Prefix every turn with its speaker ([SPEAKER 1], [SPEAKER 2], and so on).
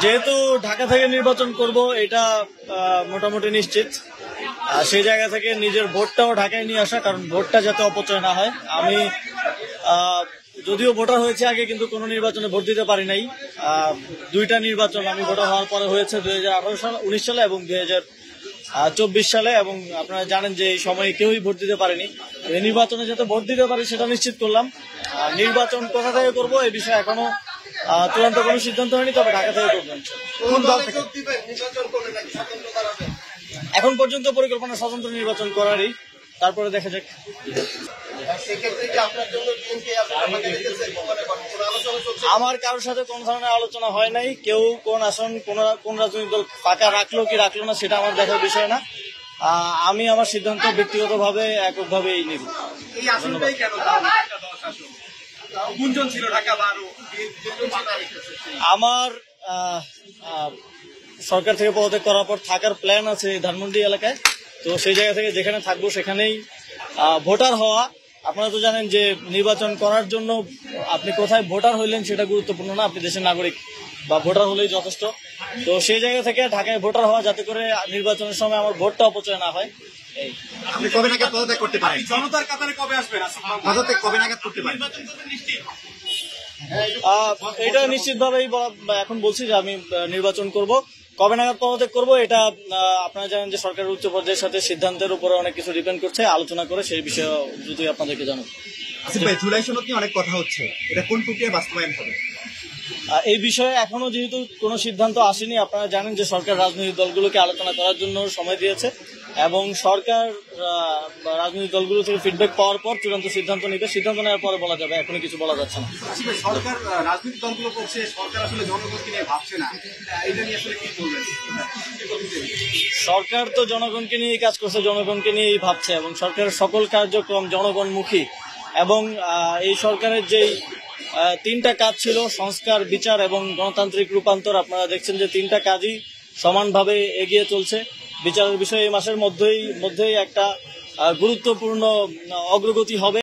[SPEAKER 1] যেহেতু ঢাকা থেকে নির্বাচন করব এটা মোটামুটি নিশ্চিত। সেই জায়গা থেকে নিজের ভোটটাও ঢাকায় নিয়ে আসা, কারণ ভোটটা যাতে অপচয় না হয়। আমি যদিও ভোটার হয়েছে আগে, কিন্তু কোনো নির্বাচনে ভোট দিতে পারি নাই। দুইটা নির্বাচন আমি ভোটার হওয়ার পরে হয়েছে 2018 সাল 19 সালে এবং 2024 সালে, এবং আপনারা জানেন যে এই সময় কেউই ভোট দিতে পারেনি। এই নির্বাচনে যাতে ভোট দিতে পারি সেটা নিশ্চিত করলাম। নির্বাচন কোথা থেকে করবো এই বিষয়ে এখনো চূড়ান্ত কোনো সিদ্ধান্ত হয়নি, তবে ঢাকা থেকে করবেন। এখন পর্যন্ত পরিকল্পনা স্বতন্ত্র নির্বাচন করারই, তারপরে দেখা যাক। আমার কারোর সাথে কোন ধরনের আলোচনা হয় নাই। কেউ কোন আসন কোন রাজনৈতিক দল ফাঁকা রাখলো কি রাখলো না সেটা আমার দেখার বিষয় না। আমি আমার সিদ্ধান্ত ব্যক্তিগতভাবে এককভাবেই নিব। আমার সরকার থেকে পদত্যাগ করার পর থাকার প্ল্যান আছে ধানমন্ডি এলাকায়। তো সেই জায়গা থেকে যেখানে থাকবো সেখানেই ভোটার হওয়া। আপনারা তো জানেন যে নির্বাচন করার জন্য আপনি কোথায় ভোটার হইলেন সেটা গুরুত্বপূর্ণ না, আপনি দেশের নাগরিক বা ভোটার হলেই যথেষ্ট। তো সেই জায়গা থেকে ঢাকায় ভোটার হওয়া, যাতে করে নির্বাচনের সময় আমার ভোটটা অপচয় না হয়।
[SPEAKER 2] আপনি কবে নাগাদ পদত্যাগ করতে পারেন? জনতার কাতারে কবে আসবেন? পদত্যাগ কবে নাগাদ করতে পারেন?
[SPEAKER 1] এটা নিশ্চিতভাবেই এখন বলছি যে আমি নির্বাচন করব। কবে নাগাদ পদত্যাগ করবো এটা আপনারা জানেন যে সরকারের উচ্চ পর্যায়ের সাথে সিদ্ধান্তের উপরে অনেক কিছু ডিপেন্ড করছে। আলোচনা করে সেই বিষয়ে যদি আপনাদেরকে জানাবো।
[SPEAKER 2] জুলাই সনদ নিয়ে অনেক কথা হচ্ছে, এটা কোন প্রক্রিয়া বাস্তবায়ন হবে?
[SPEAKER 1] এই বিষয়ে এখনো যেহেতু কোনো সিদ্ধান্ত আসেনি, আপনারা জানেন যে সরকার রাজনৈতিক দলগুলোকে আলোচনা করার জন্য সময় দিয়েছে, এবং সরকার রাজনৈতিক দলগুলো থেকে ফিডব্যাক পাওয়ার পর চূড়ান্ত সিদ্ধান্ত নিবে। সিদ্ধান্ত নেওয়ার পরে বলা যাবে, এখনই কিছু বলা যাচ্ছে না।
[SPEAKER 2] সরকার রাজনৈতিক দলগুলো করছে, সরকার আসলে জনগণকে নিয়ে ভাবছে না, এটা নিয়ে আসলে কি বলবেন?
[SPEAKER 1] সরকার তো জনগণকে নিয়েই কাজ করছে, জনগণকে নিয়েই ভাবছে, এবং সরকারের সকল কার্যক্রম জনগণমুখী। এবং এই সরকারের যেই তিনটা কাজ ছিল, সংস্কার, বিচার এবং গণতান্ত্রিক রূপান্তর, আপনারা দেখছেন যে তিনটা কাজই সমানভাবে এগিয়ে চলছে। বিচারের বিষয়ে এই মাসের মধ্যেই একটা গুরুত্বপূর্ণ অগ্রগতি হবে।